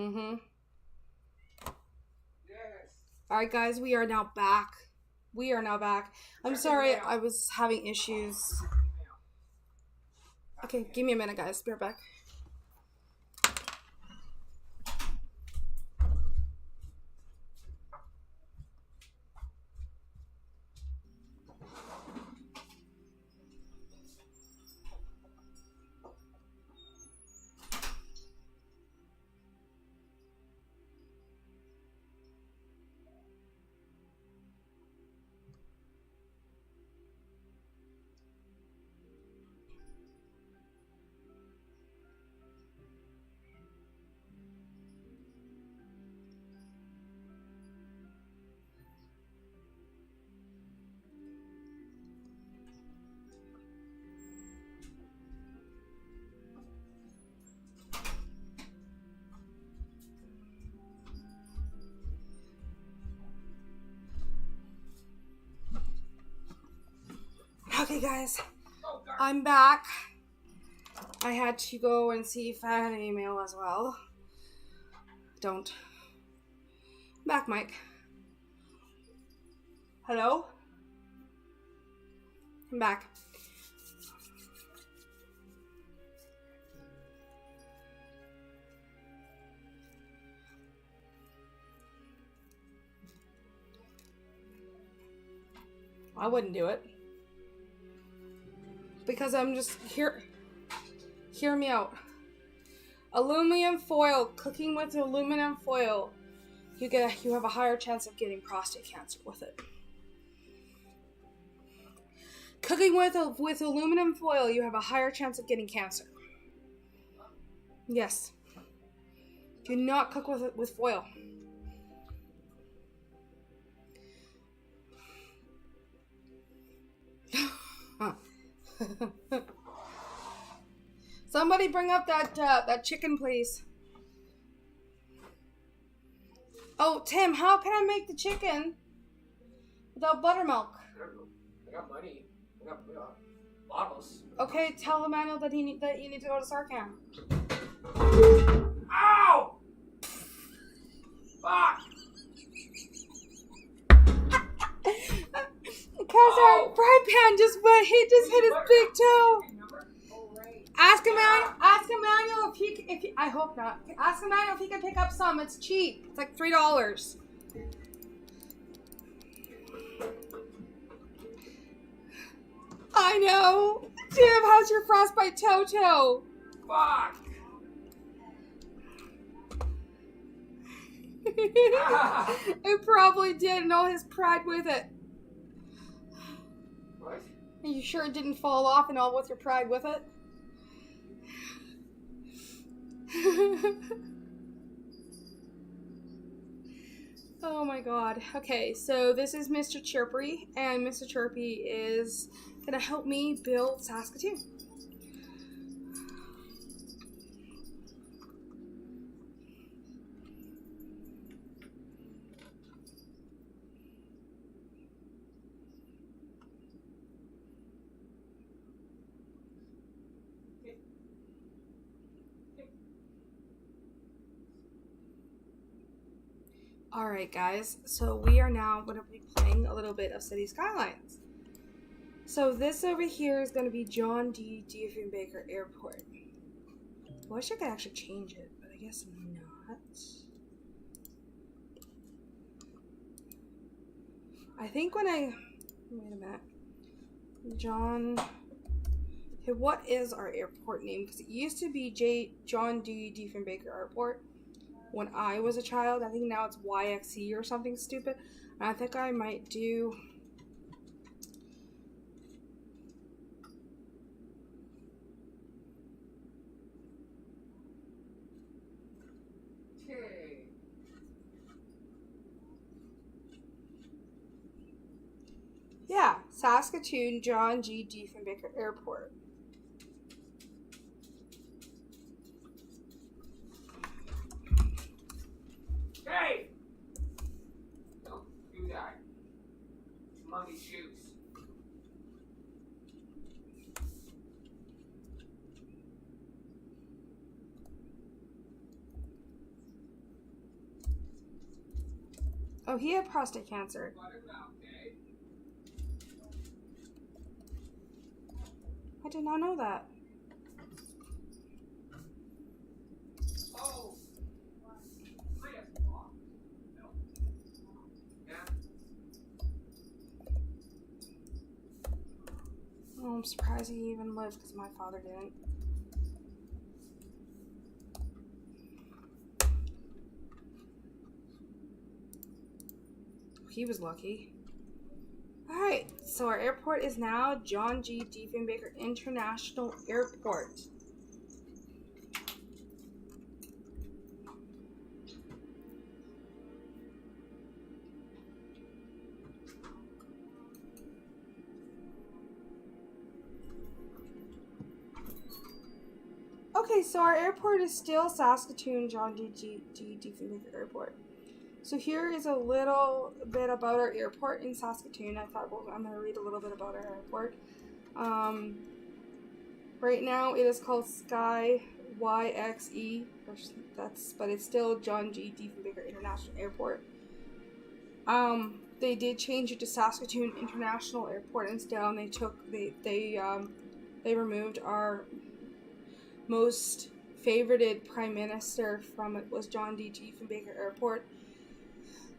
Mm-hmm. Yes. All right, guys, we are now back. I'm sorry, I was having issues. Okay, give me a minute, guys. Be right back. Okay, guys, I'm back. I had to go and see if I had an email as well. Don't. Back, Mike. Hello? I'm back. I wouldn't do it. Because I'm just here. Hear me out. Aluminum foil, cooking with aluminum foil, you have a higher chance of getting prostate cancer with it. Cooking with aluminum foil, you have a higher chance of getting cancer. Yes. Do not cook with foil. Somebody bring up that chicken, please. Oh, Tim, how can I make the chicken without buttermilk? I don't know. I got money. I got bottles. Okay, tell Emmanuel that you need to go to Sarkam. Ow! Fuck! Because our fry pan just hit his big toe. Ask Emmanuel if he I hope not. Ask Emmanuel if he can pick up some. It's cheap. It's like $3. I know. Tim, how's your frostbite toe? Fuck! It probably did, and all his pride with it. What? Are you sure it didn't fall off and all with your pride with it? Oh my god. Okay, so this is Mr. Chirpy, and Mr. Chirpy is gonna help me build Saskatoon. Alright guys, so we are now going to be playing a little bit of City Skylines. So this over here is going to be John D. Diefenbaker Airport. I wish I could actually change it, but I guess not. I think when I... Wait a minute. John... Okay, what is our airport name? Because it used to be John D. Diefenbaker Airport. When I was a child, I think now it's YXE or something stupid. And I think I might do... Okay. Yeah, Saskatoon John G. Diefenbaker Airport. Hey! Don't do that. It's monkey shoes. Oh, he had prostate cancer. I did not know that. Oh, I'm surprised he even lived because my father didn't. He was lucky. Alright, so our airport is now John G. Diefenbaker International Airport. Okay, so our airport is still Saskatoon John G. Diefenbaker Airport. So here is a little bit about our airport in Saskatoon. I thought, well, I'm going to read a little bit about our airport. Right now it is called Sky YXE, but it's still John G. Diefenbaker International Airport. They did change it to Saskatoon International Airport instead, and they removed our most favorited prime minister from it was John D. Diefenbaker Airport.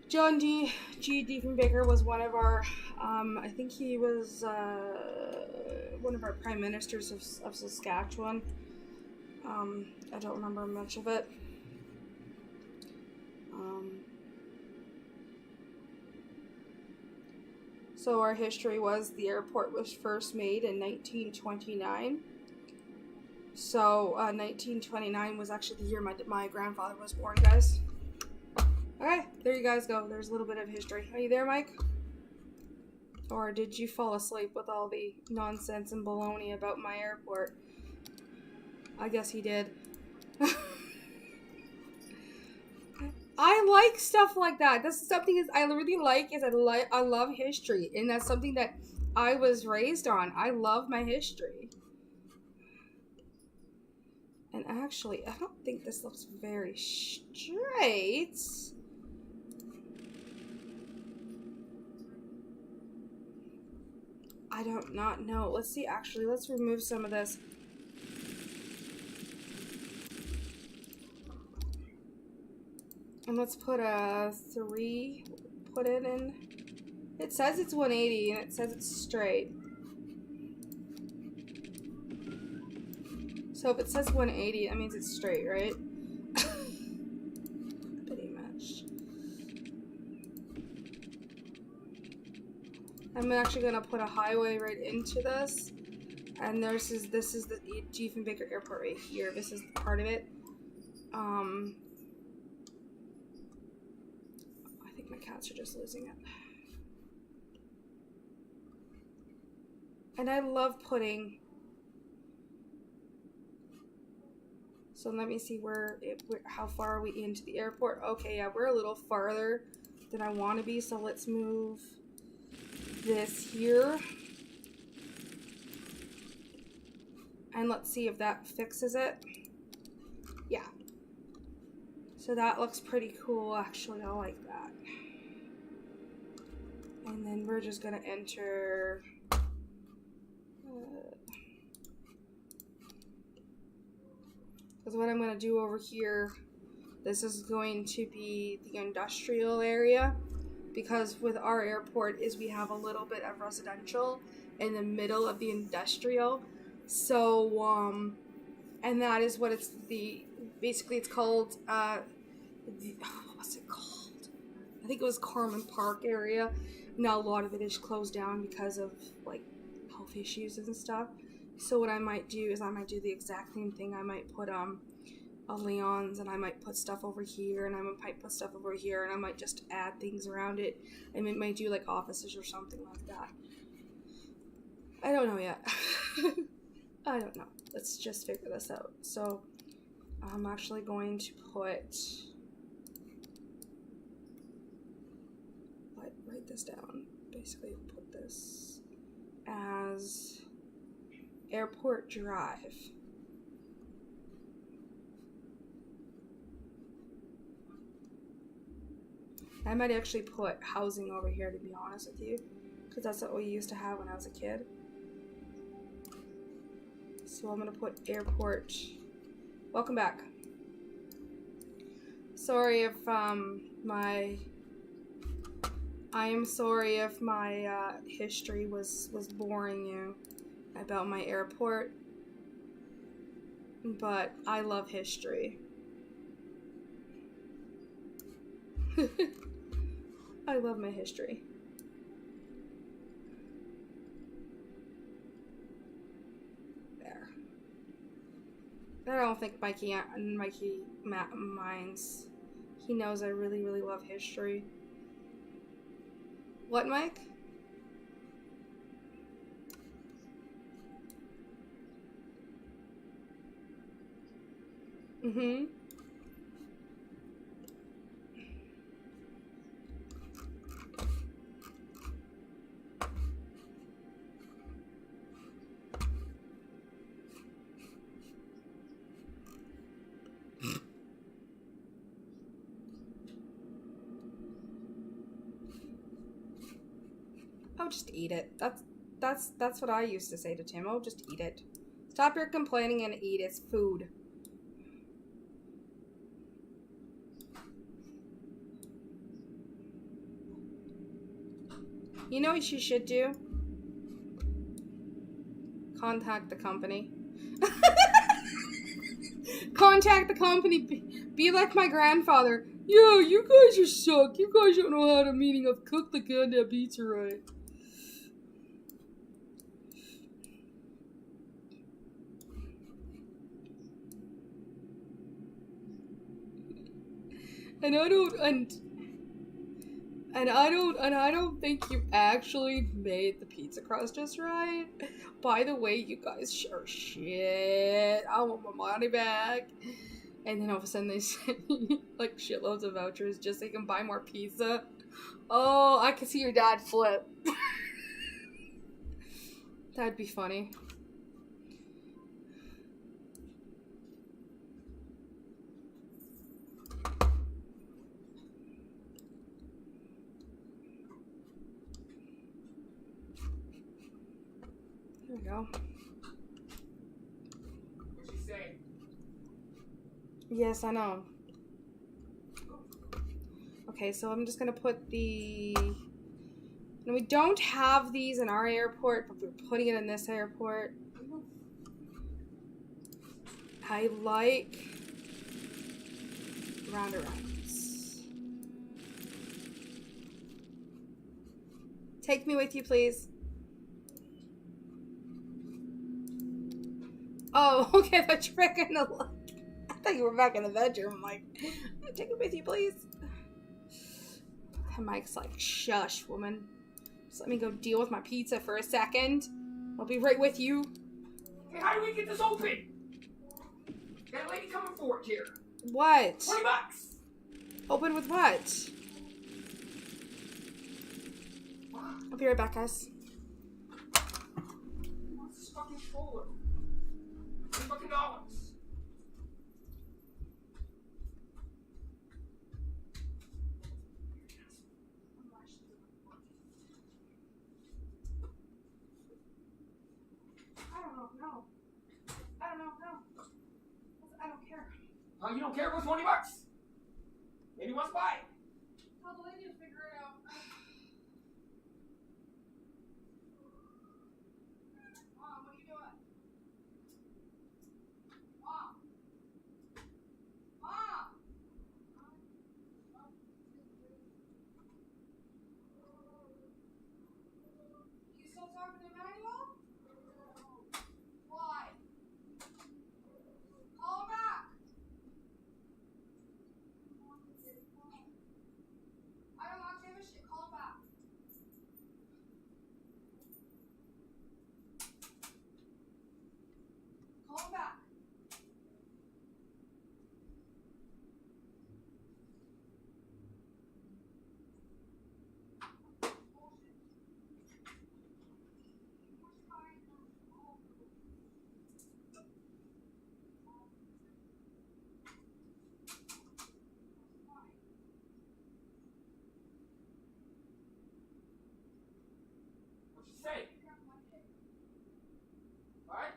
John D. G. Diefenbaker was one of our, I think he was one of our prime ministers of Saskatchewan. I don't remember much of it. So our history was the airport was first made in 1929. So 1929 was actually the year my grandfather was born, guys. Okay, there you guys go. There's a little bit of history. Are you there, Mike? Or did you fall asleep with all the nonsense and baloney about my airport? I guess he did. I like stuff like that. That's something I really like. I love history, and that's something that I was raised on. I love my history. And actually, I don't think this looks very straight. I don't not know. Let's see. Actually, let's remove some of this. And let's put a 3. Put it in. It says it's 180 and it says it's straight. So if it says 180, that means it's straight, right? Pretty much. I'm actually gonna put a highway right into this, and this is the Diefenbaker Airport right here. This is part of it. I think my cats are just losing it. And I love putting. So let me see how far are we into the airport? Okay, yeah, we're a little farther than I want to be. So let's move this here. And let's see if that fixes it. Yeah. So that looks pretty cool, actually. I like that. And then we're just gonna enter. Because what I'm going to do over here, this is going to be the industrial area, because with our airport is we have a little bit of residential in the middle of the industrial. So and that is what basically it's called what's it called? I think it was Carmen Park area. Now a lot of it is closed down because of like health issues and stuff. So what I might do is I might do the exact same thing. I might put a Leon's, and I might put stuff over here, and I might put stuff over here, and I might just add things around it. I might do like offices or something like that. I don't know yet. I don't know. Let's just figure this out. So I'm actually going to write this down. Basically put this as Airport Drive. I might actually put housing over here, to be honest with you. Because that's what we used to have when I was a kid. So I'm going to put airport. Welcome back. Sorry if I am sorry if my history was boring you about my airport. But I love history. I love my history. There. I don't think Mikey minds. He knows I really, really love history. What, Mike? Mm-hmm. Oh, just eat it. That's what I used to say to Tim. Oh, just eat it. Stop your complaining and eat. It's food. You know what you should do? Contact the company. Contact the company. Be like my grandfather. Yo, you guys are suck. You guys don't know how to meaning of cook the goddamn pizza right. And I don't think you actually made the pizza crust just right. By the way, you guys are shit. I want my money back. And then all of a sudden they send me like shitloads of vouchers just so you can buy more pizza. Oh, I can see your dad flip. That'd be funny. There we go. What'd she say? Yes, I know. Okay, so I'm just gonna put the... And we don't have these in our airport, but we're putting it in this airport. I like roundarounds. Take me with you, please. Oh, okay, I thought you were back in the... I thought you were back in the bedroom. I'm like, take it with you, please. And Mike's like, shush, woman. Just let me go deal with my pizza for a second. I'll be right with you. Hey, how do we get this open? Got a lady coming forward here. What? $20. Open with what? I'll be right back, guys. What's this fucking stroller? $20. I don't care. Oh, you don't care about $20? Maybe he wants to buy it. Tell the lady to figure it out. Mom, what are you doing? Mom! Mom! You still talking to Emmanuel? Why? Call him back! say? What?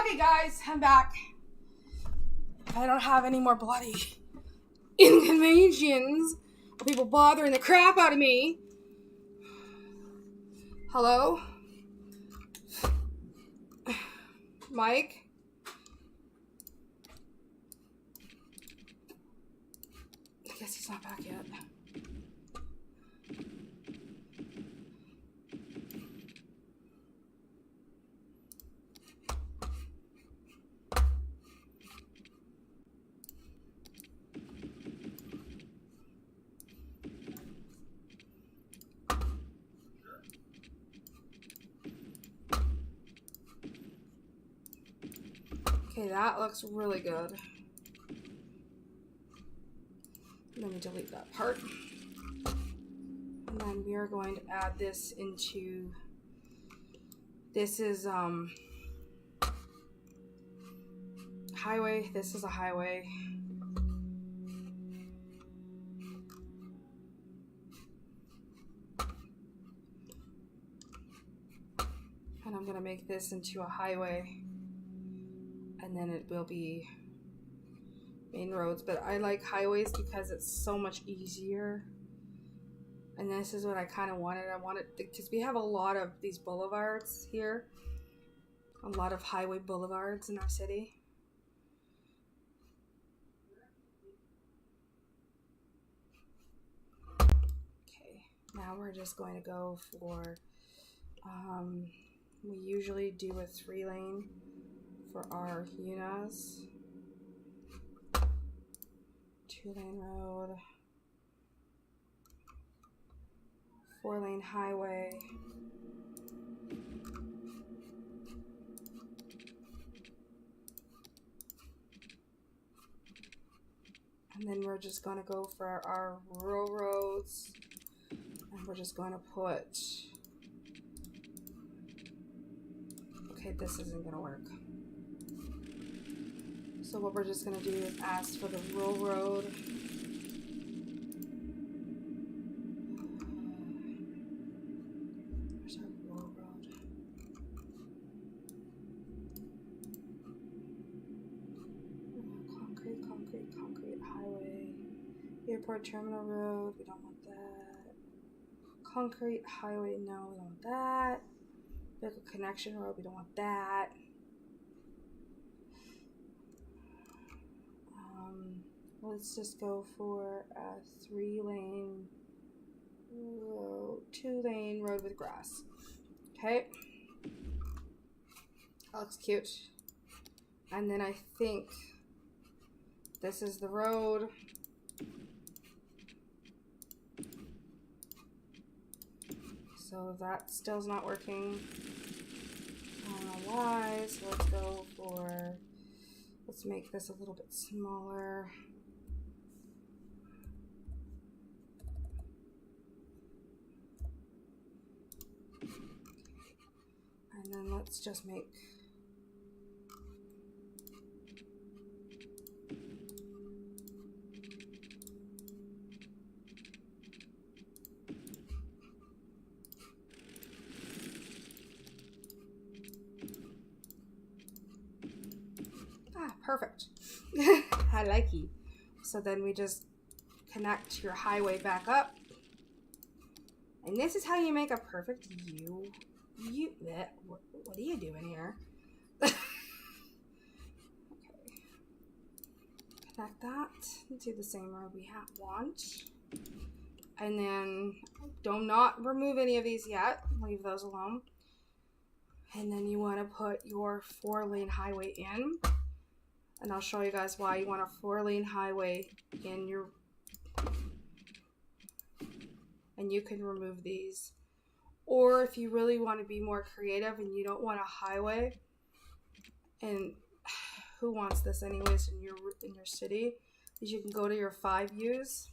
Okay, guys, I'm back. I don't have any more bloody inconvenience of people bothering the crap out of me. Hello? Mike? I guess he's not back yet. Okay, that looks really good. Let me delete that part. And then we are going to add this into, this is highway, this is a highway. And I'm gonna make this into a highway. And then it will be main roads, but I like highways because it's so much easier. And this is what I kind of wanted. I wanted, because we have a lot of these boulevards here, a lot of highway boulevards in our city. Okay, now we're just going to go for, we usually do a 3-lane for our UNAs. 2-lane road, 4-lane highway, and then we're just going to go for our rural roads, and we're just going to put, okay, this isn't going to work. So what we're just going to do is ask for the rural road. Where's our rural road? Concrete highway. Airport terminal road, we don't want that. Concrete highway, no, we don't want that. Vehicle connection road, we don't want that. Let's just go for a 3-lane road, 2-lane road with grass. Okay. That looks cute. And then I think this is the road. So that still's not working. I don't know why, so let's go for, let's make this a little bit smaller. And then let's just make perfect. I like you. So then we just connect your highway back up. And this is how you make a perfect U. What are you doing here? Okay. Connect that. Do the same road we want. And then do not remove any of these yet. Leave those alone. And then you want to put your 4-lane highway in. And I'll show you guys why you want a 4-lane highway in your and you can remove these. Or if you really want to be more creative and you don't want a highway, and who wants this anyways in your city, is you can go to your 5Us.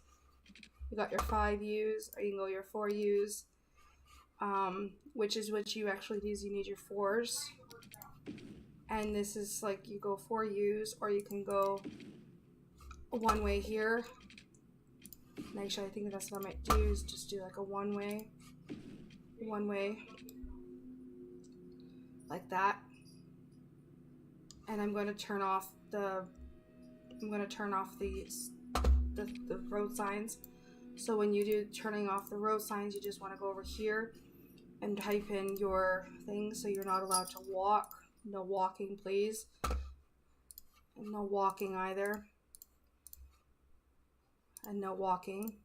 You got your 5Us, or you can go your 4Us, which is what you actually use. You need your 4s. And this is like you go 4Us, or you can go one way here. And actually, I think that's what I might do, is just do like a one way, like that. And I'm going to turn off the road signs. So when you do turning off the road signs, you just want to go over here and type in your thing. So you're not allowed to walk. No walking, please. And no walking either. And no walking.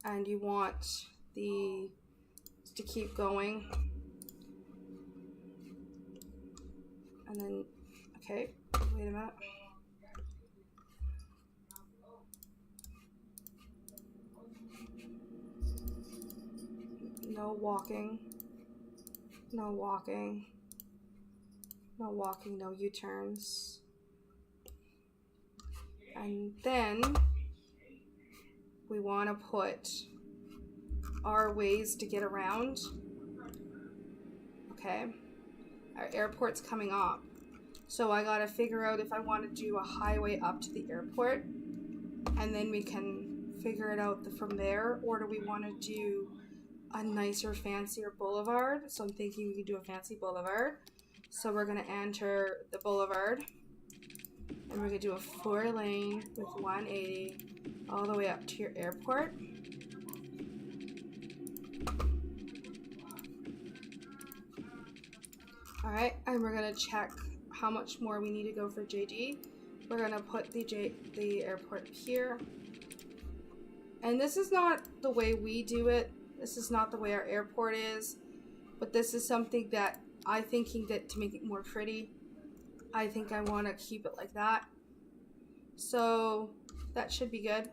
And you want to keep going. And then, okay, wait a minute. No walking. No walking. No walking, no U-turns. And then we want to put our ways to get around. Okay. Our airport's coming up. So I gotta figure out if I want to do a highway up to the airport, and then we can figure it out from there, or do we want to do a nicer, fancier boulevard? So I'm thinking we could do a fancy boulevard. So we're gonna enter the boulevard, and we're gonna do a 4-lane with 180 all the way up to your airport. Alright, and we're gonna check how much more we need to go for JD. We're gonna put the airport here. And this is not the way we do it. This is not the way our airport is. But this is something that I'm thinking that to make it more pretty, I think I want to keep it like that. So that should be good.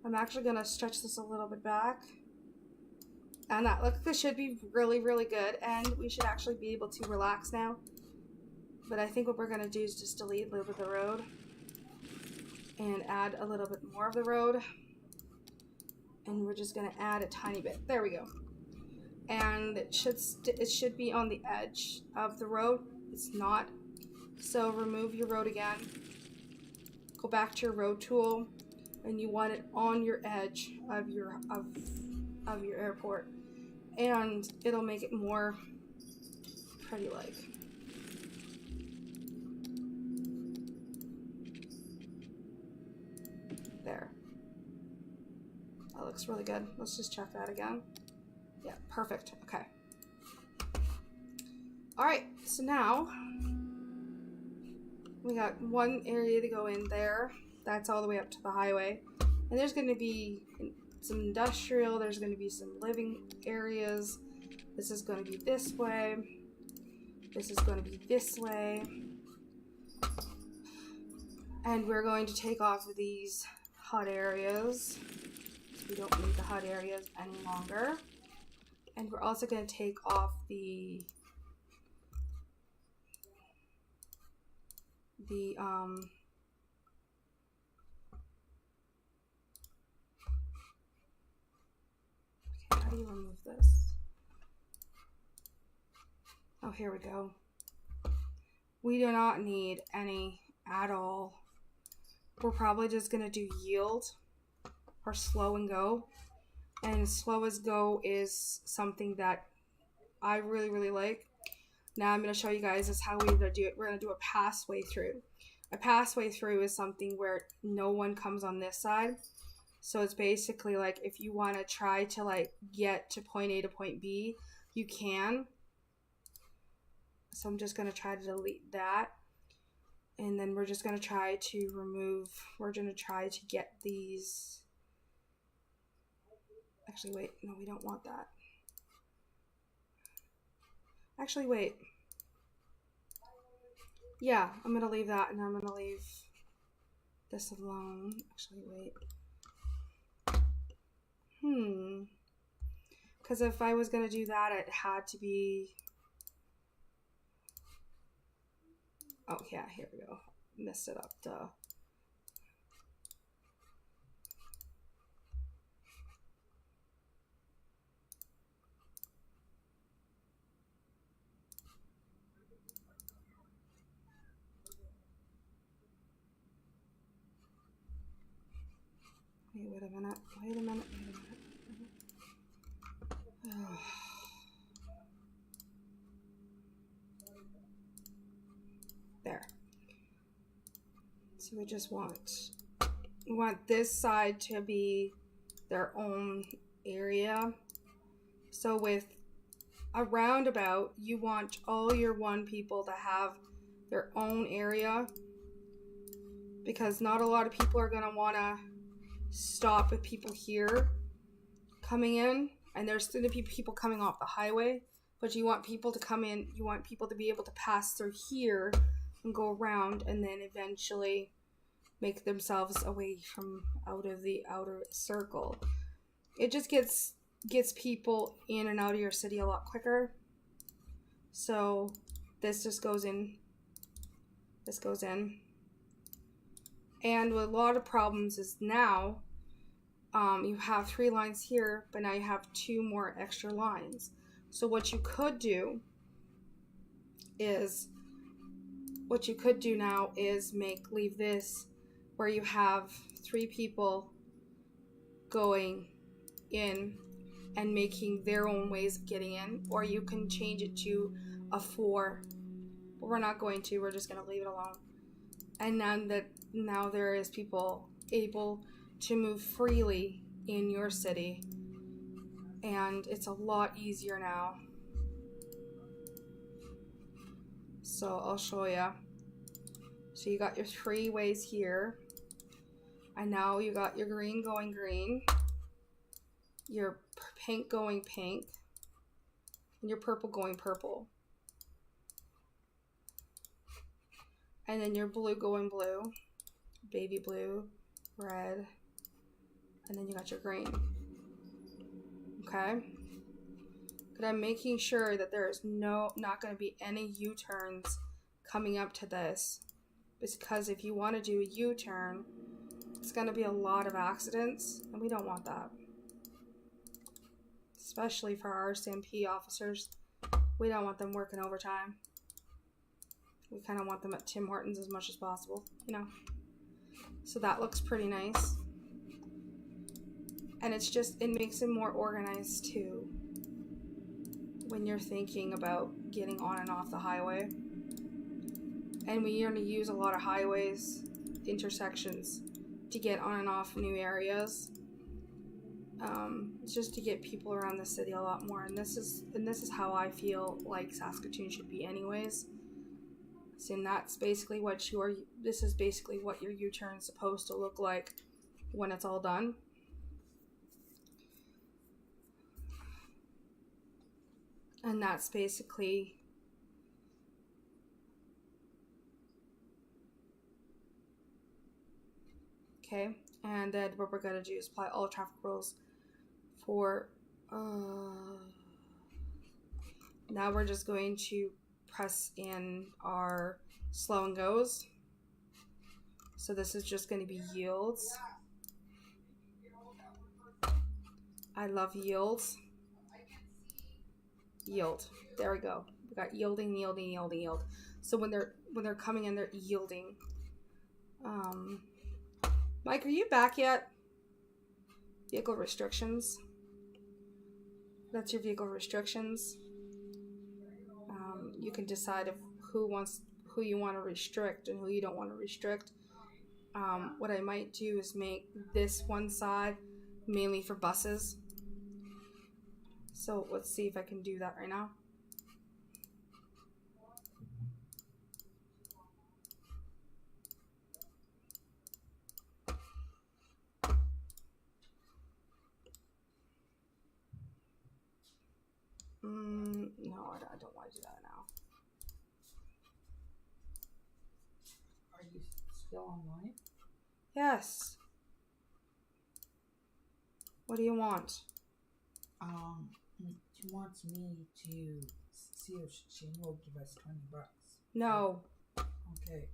I'm actually gonna stretch this a little bit back. And that look, this should be really, really good, and we should actually be able to relax now. But I think what we're gonna do is just delete a little bit of the road and add a little bit more of the road, and we're just gonna add a tiny bit. There we go. And it should be on the edge of the road. It's not. So remove your road again. Go back to your road tool, and you want it on your edge of your airport. And it'll make it more pretty like. There. That looks really good. Let's just check that again. Yeah, perfect. Okay. Alright, so now we got one area to go in there. That's all the way up to the highway. And there's going to be some industrial, there's going to be some living areas. This is going to be this way. This is going to be this way. And we're going to take off these hut areas. We don't need the hut areas any longer. And we're also going to take off the how do you remove this? Oh, here we go. We do not need any at all. We're probably just going to do yield or slow and go. And slow as go is something that I really, really like. Now I'm going to show you guys is how we're going to do it. We're going to do a passway through. A passway through is something where no one comes on this side. So it's basically like if you want to try to like get to point A to point B, you can. So I'm just going to try to delete that. And then we're just going to try to remove, we're going to try to get these. Actually, wait, no, we don't want that. Actually, wait. Yeah, I'm going to leave that, and I'm going to leave this alone. Actually, wait. Because if I was going to do that, it had to be... Oh, yeah, here we go. Messed it up, duh. Wait a minute. There. So we just want this side to be their own area. So with a roundabout, you want all your one people to have their own area, because not a lot of people are going to want to stop with people here coming in, and there's going to be people coming off the highway, but you want people to come in, you want people to be able to pass through here and go around and then eventually make themselves away from out of the outer circle. It just gets people in and out of your city a lot quicker. So this just goes in. This goes in. And with a lot of problems is now you have 3 lines here, but now you have 2 more extra lines. So what you could do now is leave this where you have 3 people going in and making their own ways of getting in, or you can change it to a 4, but we're not going to. We're just going to leave it alone. And now there is people able to move freely in your city, and it's a lot easier now. So I'll show you. So you got your 3 ways here, and now you got your green going green, your pink going pink, and your purple going purple, and then your blue going blue, baby blue, red, and then you got your green. Okay? But I'm making sure that there is not going to be any U-turns coming up to this, because if you want to do a U-turn, it's going to be a lot of accidents, and we don't want that. Especially for our RCMP officers. We don't want them working overtime. We kind of want them at Tim Hortons as much as possible, you know. So that looks pretty nice. And it makes it more organized too when you're thinking about getting on and off the highway. And we're going to use a lot of highways, intersections, to get on and off new areas. Just to get people around the city a lot more. And this is how I feel like Saskatoon should be anyways. So that's basically this is basically what your U-turn is supposed to look like when it's all done. And that's basically okay. And then what we're gonna do is apply all traffic rules for now we're just going to press in our slow and goes. So this is just going to be yields. I love yields. Yield. There we go. We got yielding, yielding, yielding, yield. So when they're coming in, they're yielding. Mike, are you back yet? Vehicle restrictions. That's your vehicle restrictions. You can decide who you want to restrict and who you don't want to restrict. What I might do is make this one side mainly for buses. So let's see if I can do that right now. No, I don't want to do that now. Are you still online? Yes. What do you want? She wants me to see if she will give us $20. No. Okay.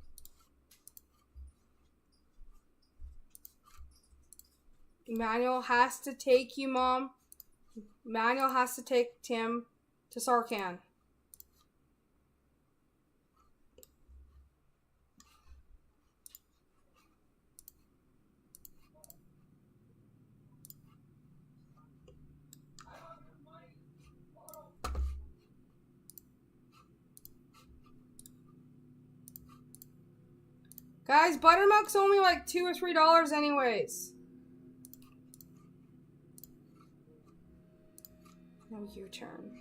Emmanuel has to take you, Mom. Emmanuel has to take Tim to Sarkan. Guys, buttermilk's only like $2 or $3 anyways. Now your turn.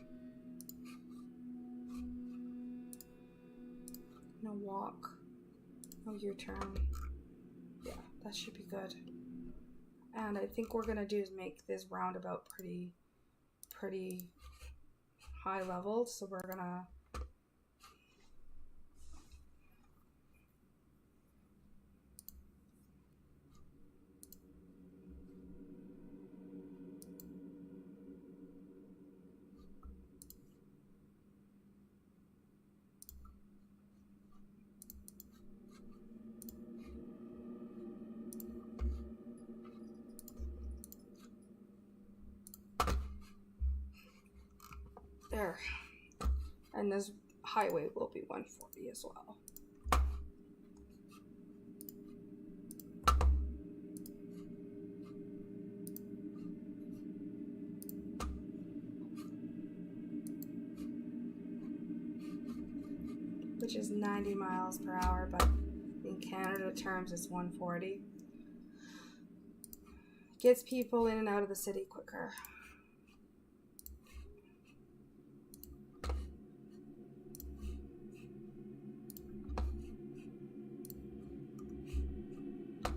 Now walk. Now your turn. Yeah, that should be good. And I think what we're gonna do is make this roundabout pretty high level. So we're gonna there. And this highway will be 140 as well. Which is 90 miles per hour, but in Canada terms it's 140. Gets people in and out of the city quicker.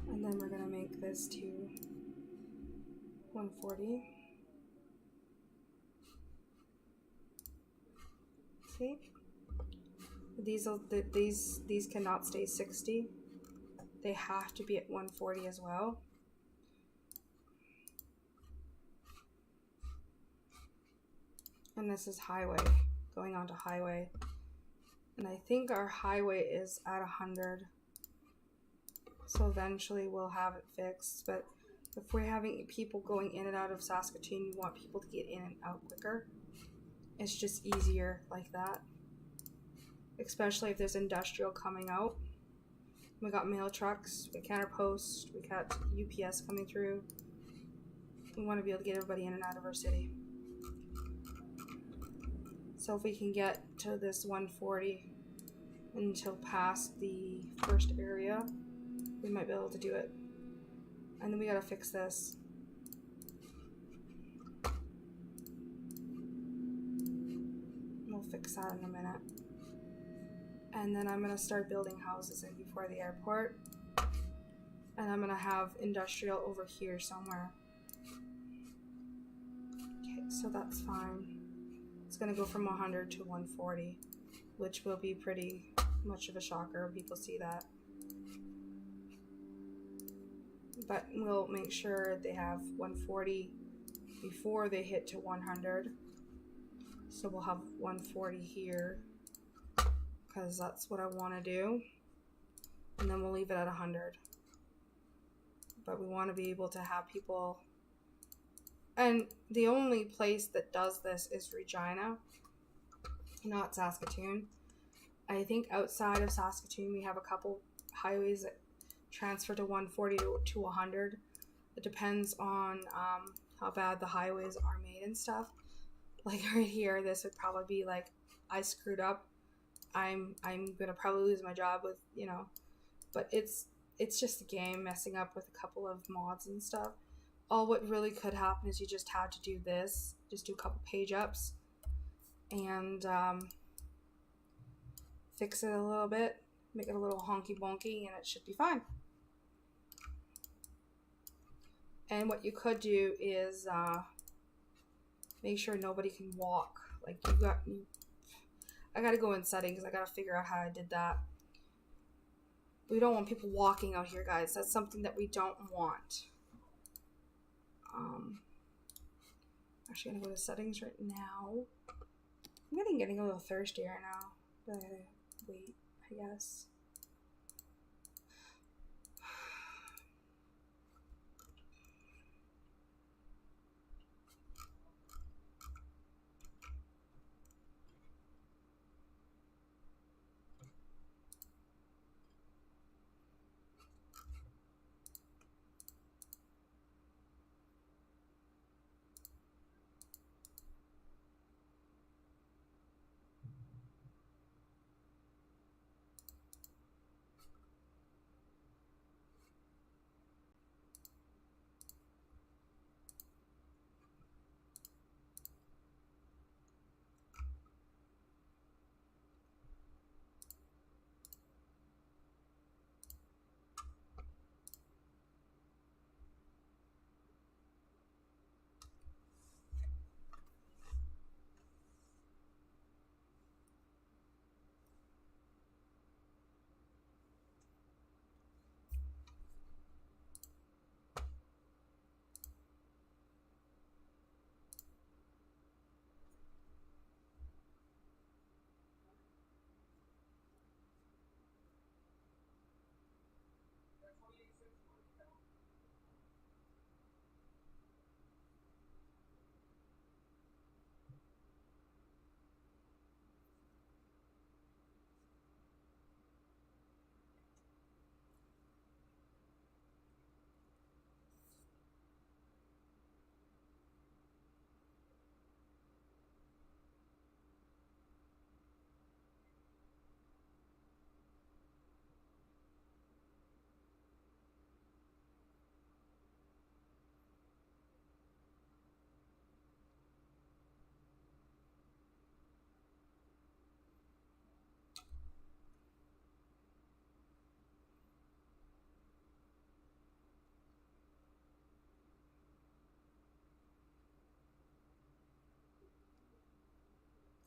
And then we're gonna make this to 140. See? These cannot stay 60. They have to be at 140 as well. And this is highway, going on to highway. And I think our highway is at 100. So eventually we'll have it fixed. But if we're having people going in and out of Saskatoon, we want people to get in and out quicker. It's just easier like that. Especially if there's industrial coming out. We got mail trucks, we got Counterpost, we got UPS coming through. We want to be able to get everybody in and out of our city. So if we can get to this 140 until past the first area, we might be able to do it. And then we gotta fix this. We'll fix that in a minute. And then I'm gonna start building houses in before the airport. And I'm gonna have industrial over here somewhere. Okay, so that's fine. It's gonna go from 100 to 140, which will be pretty much of a shocker when people see that. But we'll make sure they have 140 before they hit to 100. So we'll have 140 here, because that's what I want to do. And then we'll leave it at 100. But we want to be able to have people. And the only place that does this is Regina, not Saskatoon. I think outside of Saskatoon we have a couple highways that transfer to 140 to 100. It depends on how bad the highways are made and stuff. Like right here, this would probably be like, I screwed up. I'm gonna probably lose my job with, you know, but it's just a game messing up with a couple of mods and stuff. All what really could happen is you just have to do this, just do a couple page ups and fix it a little bit, make it a little honky bonky, and it should be fine. And what you could do is make sure nobody can walk. Like I gotta go in settings. I gotta figure out how I did that. We don't want people walking out here, guys. That's something that we don't want. Actually, gonna go to settings right now. I'm getting a little thirsty right now, but wait, I guess.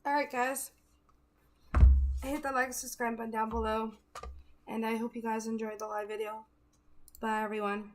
Alright, guys. Hit the like and subscribe button down below. And I hope you guys enjoyed the live video. Bye, everyone.